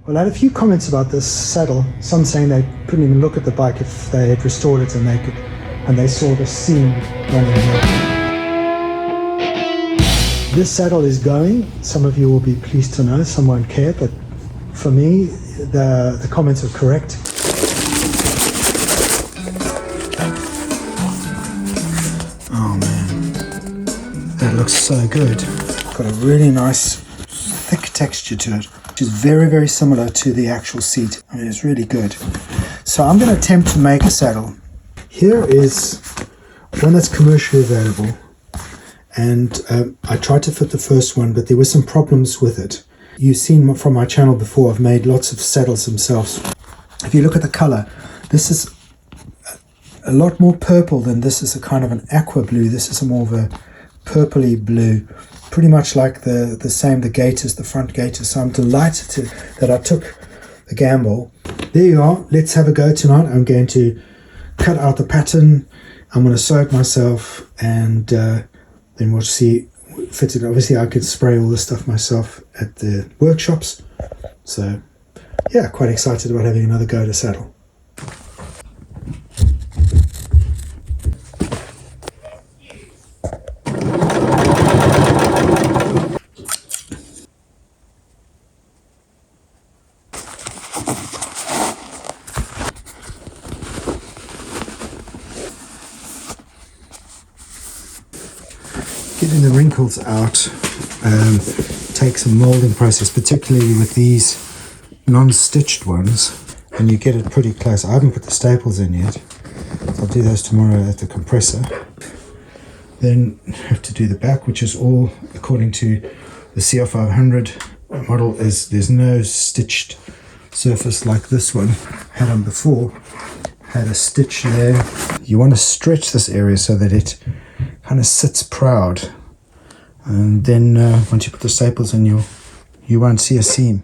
Well, I had a few comments about this saddle. Some saying they couldn't even look at the bike if they had restored it and they saw the seam running here. This saddle is going. Some of you will be pleased to know, some won't care, but for me, the comments are correct. Oh man, that looks so good. Got a really nice thick texture to it, which is very, very similar to the actual seat. I mean, it's really good. So I'm going to attempt to make a saddle. Here is one that's commercially available. And I tried to fit the first one, but there were some problems with it. You've seen from my channel before, I've made lots of saddles themselves. If you look at the color, this is a lot more purple than this is a kind of an aqua blue. This is a more of a purpley blue, pretty much like the gaiters, the front gaiters. So I'm delighted that I took the gamble. There you are. Let's have a go tonight. I'm going to cut out the pattern. I'm going to sew it myself, and then we'll see fit it. Obviously I could spray all this stuff myself at the workshops. So yeah, quite excited about having another go at a saddle. Getting the wrinkles out takes a molding process, particularly with these non-stitched ones, and you get it pretty close. I haven't put the staples in yet, so I'll do those tomorrow at the compressor. Then have to do the back, which is all according to the CR500 model. There's no stitched surface like this one. Had them before, had a stitch there. You want to stretch this area so that it kind of sits proud, and then once you put the staples in, you won't see a seam.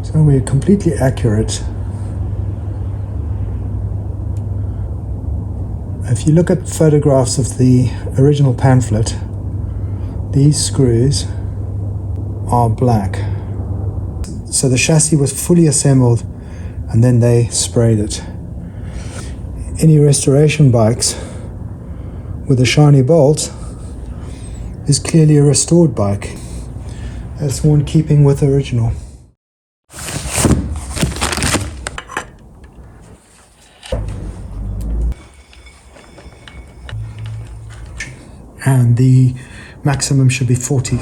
So we're completely accurate. If you look at photographs of the original pamphlet, these screws are black. So the chassis was fully assembled and then they sprayed it. Any restoration bikes with a shiny bolt is clearly a restored bike. That's more in keeping with the original. And the maximum should be 40.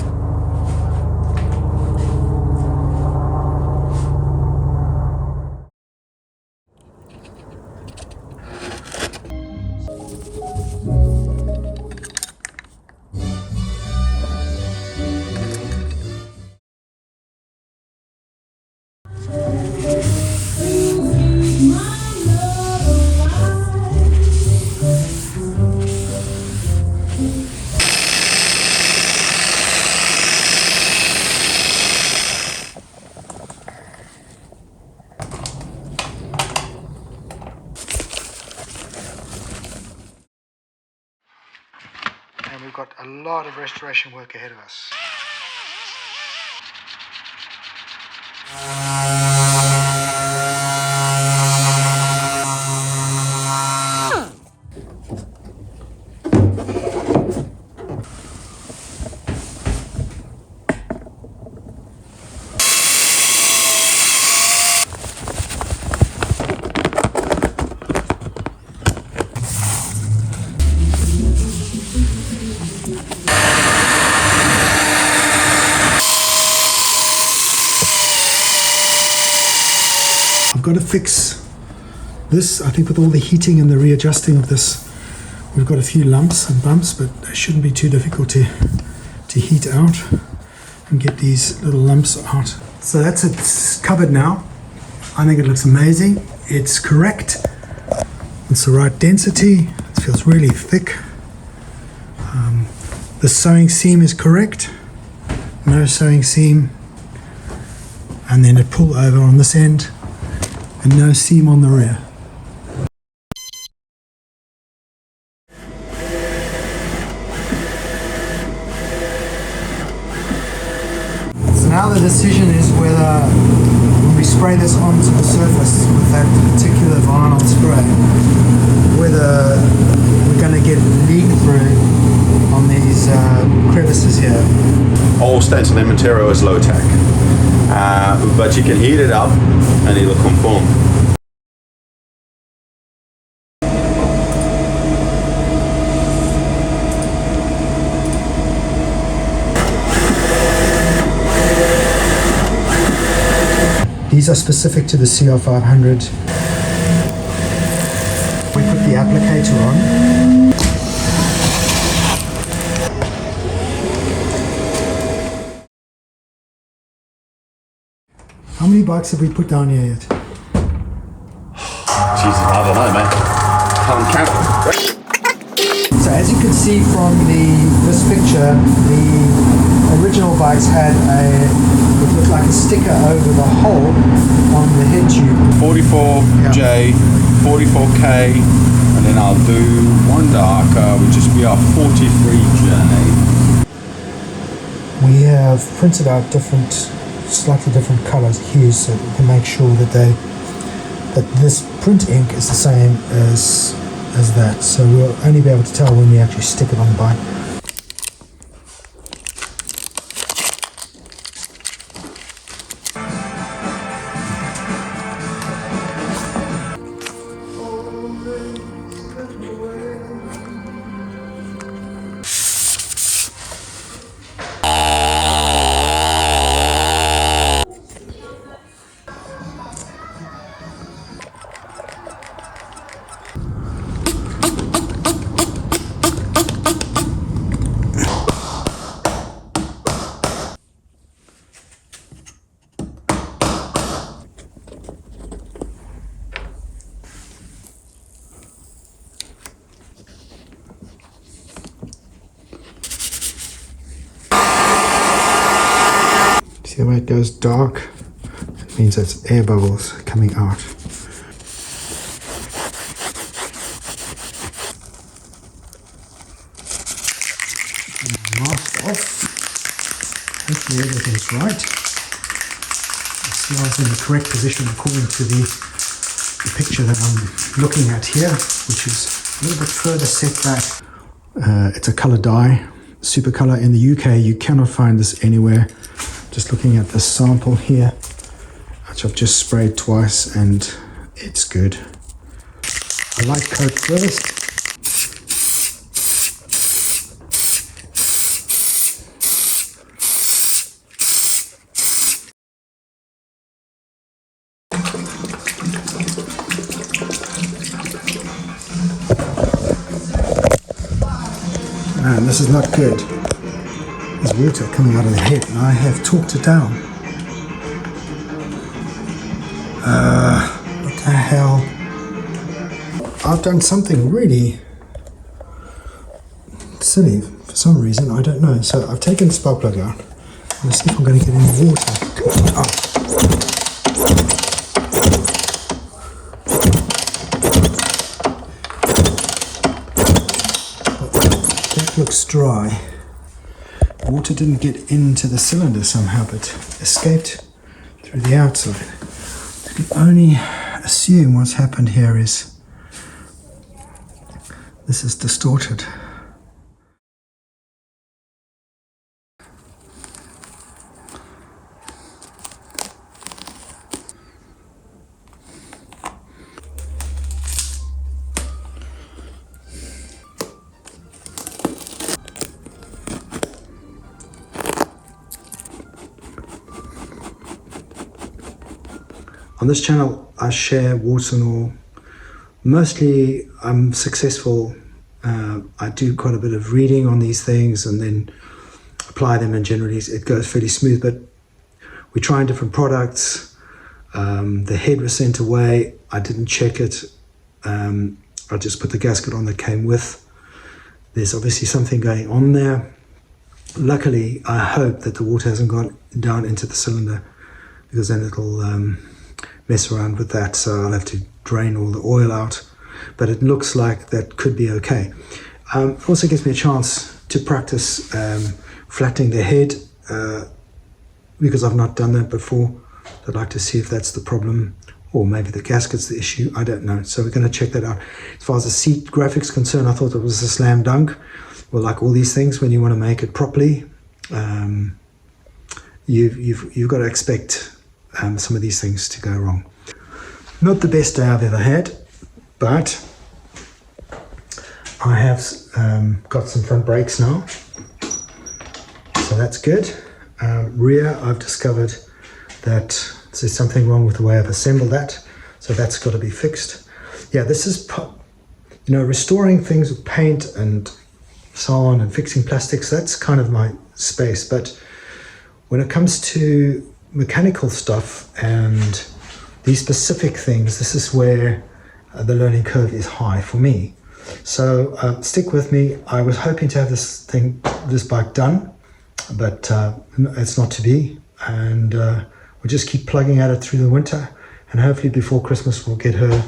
And we've got a lot of restoration work ahead of us. got to fix this. I think with all the heating and the readjusting of this, we've got a few lumps and bumps, but they shouldn't be too difficult to heat out and get these little lumps out. So that's it covered now. I think it looks amazing. It's correct. It's the right density. It feels really thick. The sewing seam is correct. No sewing seam. And then a pull over on this end. And no seam on the rear. So now the decision is whether when we spray this onto the surface with that particular vinyl spray, whether we're going to get leak through on these crevices here. All stenciling material is low tech, but you can heat it up and it'll conform. These are specific to the CR500. We put the applicator on. How many bikes have we put down here yet? Jesus, I don't know, man. Can't count. So as you can see from this picture, the original bikes had it looked like a sticker over the hole on the head tube. 44J, 44K, and then I'll do one darker, which is be our 43J. We have printed out slightly different colors, hues, so we can make sure that this print ink is the same as that. So we'll only be able to tell when we actually stick it on the bike. See the way it goes dark? It means that's air bubbles coming out. Mask off. Hopefully everything's right. The CR's in the correct position according to the picture that I'm looking at here, which is a little bit further set back. It's a colour dye, super colour. In the UK you cannot find this anywhere. Just looking at this sample here, which I've just sprayed twice, and it's good. I like coat first. Man, this is not good. There's water coming out of the head, and I have torqued it down. What the hell? I've done something really silly for some reason, I don't know. So I've taken the spark plug out. Let's see if I'm going to get any water. Oh. That looks dry. Water didn't get into the cylinder somehow, but escaped through the outside. I can only assume what's happened here is this is distorted. On this channel, I share warts and all. Mostly, I'm successful. I do quite a bit of reading on these things and then apply them, and generally it goes fairly smooth. But we're trying different products. The head was sent away. I didn't check it. I just put the gasket on that came with. There's obviously something going on there. Luckily, I hope that the water hasn't gone down into the cylinder, because then it'll mess around with that. So I'll have to drain all the oil out. But it looks like that could be okay. It also gives me a chance to practice flattening the head, because I've not done that before. I'd like to see if that's the problem, or maybe the gasket's the issue. I don't know. So we're going to check that out. As far as the seat graphics concerned, I thought it was a slam dunk. Well, like all these things, when you want to make it properly, you've got to expect some of these things to go wrong. Not the best day I've ever had, but I have got some front brakes now, so that's good. Rear, I've discovered that there's something wrong with the way I've assembled that, so that's got to be fixed. Yeah, this is, restoring things with paint and so on, and fixing plastics, that's kind of my space. But when it comes to mechanical stuff and these specific things, this is where the learning curve is high for me. So stick with me. I was hoping to have this bike done, but it's not to be, and we'll just keep plugging at it through the winter, and hopefully before Christmas we'll get her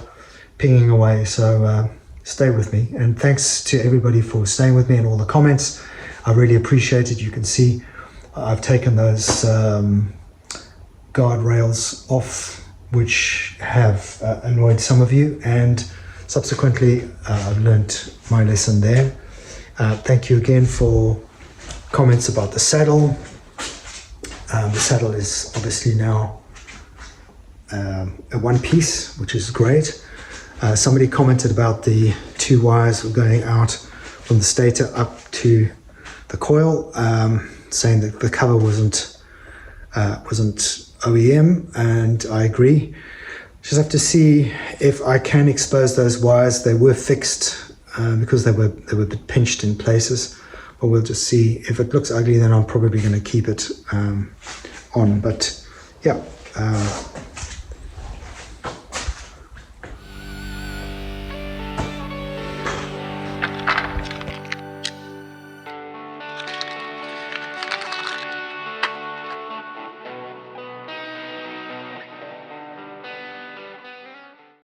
pinging away. So stay with me, and thanks to everybody for staying with me and all the comments. I really appreciate it. You can see I've taken those guardrails off, which have annoyed some of you, and subsequently I've learned my lesson there. Thank you again for comments about the saddle. The saddle is obviously now a one piece, which is great. Somebody commented about the two wires going out from the stator up to the coil, saying that the cover wasn't OEM, and I agree. Just have to see if I can expose those wires. They were fixed because they were a bit pinched in places, but we'll just see. If it looks ugly, then I'm probably going to keep it on. But yeah.